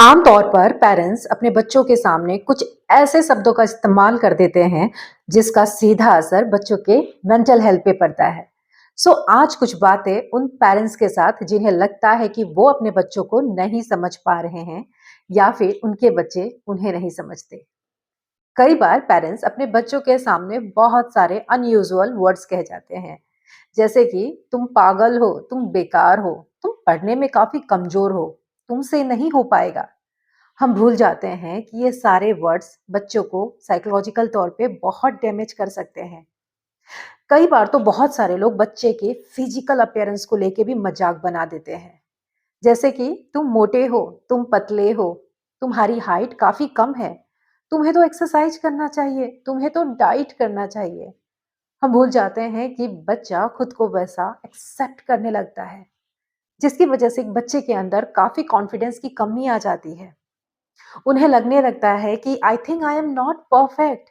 आम तौर पर पेरेंट्स अपने बच्चों के सामने कुछ ऐसे शब्दों का इस्तेमाल कर देते हैं जिसका सीधा असर बच्चों के मेंटल हेल्थ पे पड़ता है। आज कुछ बातें उन पेरेंट्स के साथ जिन्हें लगता है कि वो अपने बच्चों को नहीं समझ पा रहे हैं या फिर उनके बच्चे उन्हें नहीं समझते। कई बार पेरेंट्स अपने बच्चों के सामने बहुत सारे अनयूजुअल वर्ड्स कह जाते हैं, जैसे कि तुम पागल हो, तुम बेकार हो, तुम पढ़ने में काफी कमजोर हो, तुमसे नहीं हो पाएगा। हम भूल जाते हैं कि ये सारे वर्ड्स बच्चों को साइकोलॉजिकल तौर पे बहुत डैमेज कर सकते हैं। कई बार तो बहुत सारे लोग बच्चे के फिजिकल अपीयरेंस को लेके भी मजाक बना देते हैं, जैसे कि तुम मोटे हो, तुम पतले हो, तुम्हारी हाइट काफी कम है, तुम्हें तो एक्सरसाइज करना चाहिए, तुम्हें तो डाइट करना चाहिए। हम भूल जाते हैं कि बच्चा खुद को वैसा एक्सेप्ट करने लगता है, जिसकी वजह से एक बच्चे के अंदर काफी कॉन्फिडेंस की कमी आ जाती है। उन्हें लगने लगता है कि I think I am not perfect.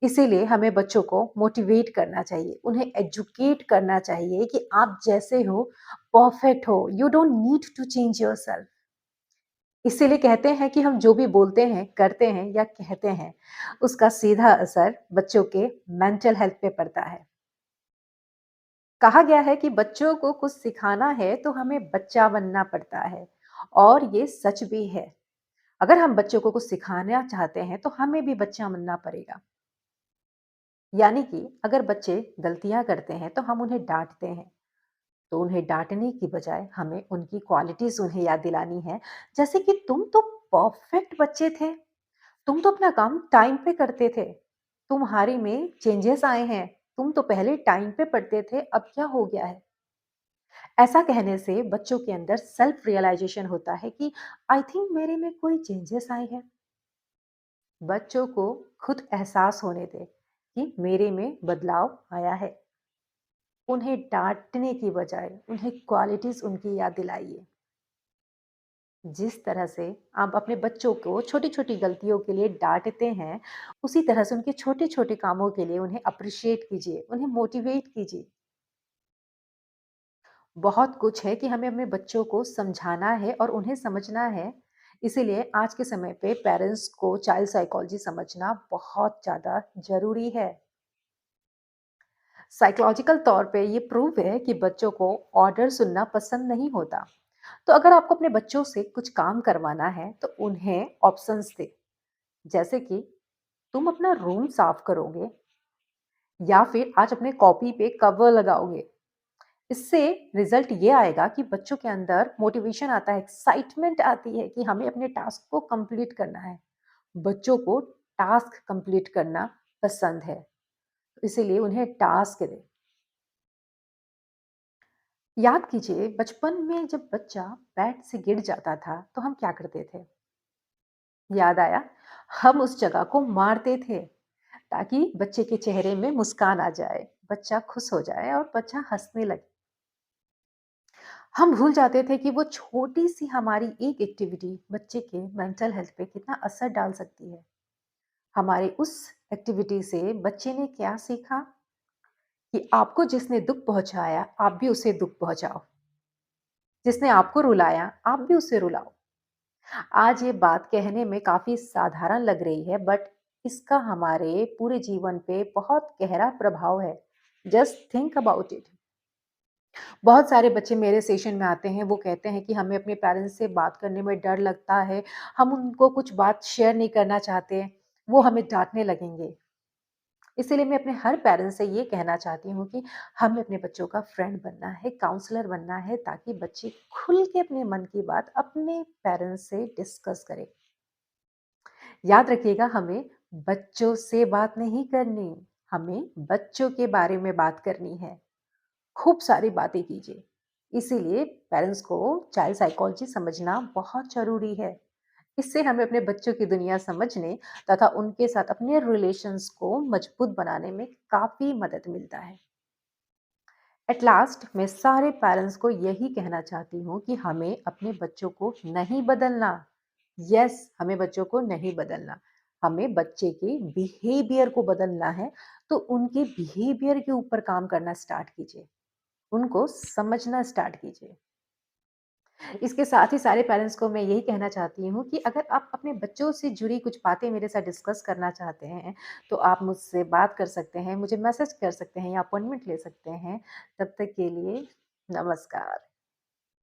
इसीलिए हमें बच्चों को मोटिवेट करना चाहिए, उन्हें एजुकेट करना चाहिए कि आप जैसे हो परफेक्ट हो, you don't need to change yourself. इसीलिए कहते हैं कि हम जो भी बोलते हैं, करते हैं या कहते हैं, उसका सीधा असर बच्चों के मेंटल हेल्थ पे पड़ता है। कहा गया है कि बच्चों को कुछ सिखाना है तो हमें बच्चा बनना पड़ता है, और ये सच भी है। अगर हम बच्चों को कुछ सिखाना चाहते हैं तो हमें भी बच्चा बनना पड़ेगा। यानी कि अगर बच्चे गलतियां करते हैं तो हम उन्हें डांटते हैं, तो उन्हें डांटने की बजाय हमें उनकी क्वालिटीज उन्हें याद दिलानी है। जैसे कि तुम तो परफेक्ट बच्चे थे, तुम तो अपना काम टाइम पे करते थे, तुम्हारी में चेंजेस आए हैं, तुम तो पहले टाइम पे पढ़ते थे, अब क्या हो गया है। ऐसा कहने से बच्चों के अंदर सेल्फ रियलाइजेशन होता है कि आई थिंक मेरे में कोई चेंजेस आए हैं। बच्चों को खुद एहसास होने दें कि मेरे में बदलाव आया है। उन्हें डांटने की बजाय उन्हें क्वालिटीज उनकी याद दिलाइए। जिस तरह से आप अपने बच्चों को छोटी छोटी गलतियों के लिए डांटते हैं, उसी तरह से उनके छोटे छोटे कामों के लिए उन्हें अप्रिशिएट कीजिए, उन्हें मोटिवेट कीजिए। बहुत कुछ है कि हमें अपने बच्चों को समझाना है और उन्हें समझना है। इसीलिए आज के समय पे पेरेंट्स को चाइल्ड साइकोलॉजी समझना बहुत ज़्यादा ज़रूरी है। साइकोलॉजिकल तौर पे ये प्रूव है कि बच्चों को ऑर्डर सुनना पसंद नहीं होता। तो अगर आपको अपने बच्चों से कुछ काम करवाना है तो उन्हें ऑप्शंस दे, जैसे कि तुम अपना रूम साफ करोगे या फिर आज अपने कॉपी पे कवर लगाओगे। इससे रिजल्ट ये आएगा कि बच्चों के अंदर मोटिवेशन आता है, एक्साइटमेंट आती है कि हमें अपने टास्क को कंप्लीट करना है। बच्चों को टास्क कंप्लीट करना पसंद है, इसीलिए उन्हें टास्क दें। याद कीजिए, बचपन में जब बच्चा बेड से गिर जाता था तो हम क्या करते थे? याद आया? हम उस जगह को मारते थे ताकि बच्चे के चेहरे में मुस्कान आ जाए, बच्चा खुश हो जाए और बच्चा हंसने लगे। हम भूल जाते थे कि वो छोटी सी हमारी एक एक्टिविटी बच्चे के मेंटल हेल्थ पे कितना असर डाल सकती है। हमारे उस एक्टिविटी से बच्चे ने क्या सीखा कि आपको जिसने दुख पहुंचाया आप भी उसे दुख पहुंचाओ, जिसने आपको रुलाया आप भी उसे रुलाओ। आज ये बात कहने में काफी साधारण लग रही है, बट इसका हमारे पूरे जीवन पे बहुत गहरा प्रभाव है। Just think about it. बहुत सारे बच्चे मेरे सेशन में आते हैं, वो कहते हैं कि हमें अपने पेरेंट्स से बात करने में डर लगता है, हम उनको कुछ बात शेयर नहीं करना चाहते, वो हमें डांटने लगेंगे। इसीलिए मैं अपने हर पेरेंट्स से ये कहना चाहती हूँ कि हमें अपने बच्चों का फ्रेंड बनना है, काउंसलर बनना है, ताकि बच्चे खुल के अपने मन की बात अपने पेरेंट्स से डिस्कस करें। याद रखिएगा, हमें बच्चों से बात नहीं करनी, हमें बच्चों के बारे में बात करनी है। खूब सारी बातें कीजिए। इसीलिए पेरेंट्स को चाइल्ड साइकोलॉजी समझना बहुत ज़रूरी है। इससे हमें अपने बच्चों की दुनिया समझने तथा उनके साथ अपने रिलेशंस को मजबूत बनाने में काफ़ी मदद मिलता है। एट लास्ट मैं सारे पेरेंट्स को यही कहना चाहती हूँ कि हमें अपने बच्चों को नहीं बदलना। यस, हमें बच्चों को नहीं बदलना, हमें बच्चे के बिहेवियर को बदलना है। तो उनके बिहेवियर के ऊपर काम करना स्टार्ट कीजिए, उनको समझना स्टार्ट कीजिए। इसके साथ ही सारे पेरेंट्स को मैं यही कहना चाहती हूँ कि अगर आप अपने बच्चों से जुड़ी कुछ बातें मेरे साथ डिस्कस करना चाहते हैं, तो आप मुझसे बात कर सकते हैं, मुझे मैसेज कर सकते हैं या अपॉइंटमेंट ले सकते हैं। तब तक के लिए नमस्कार।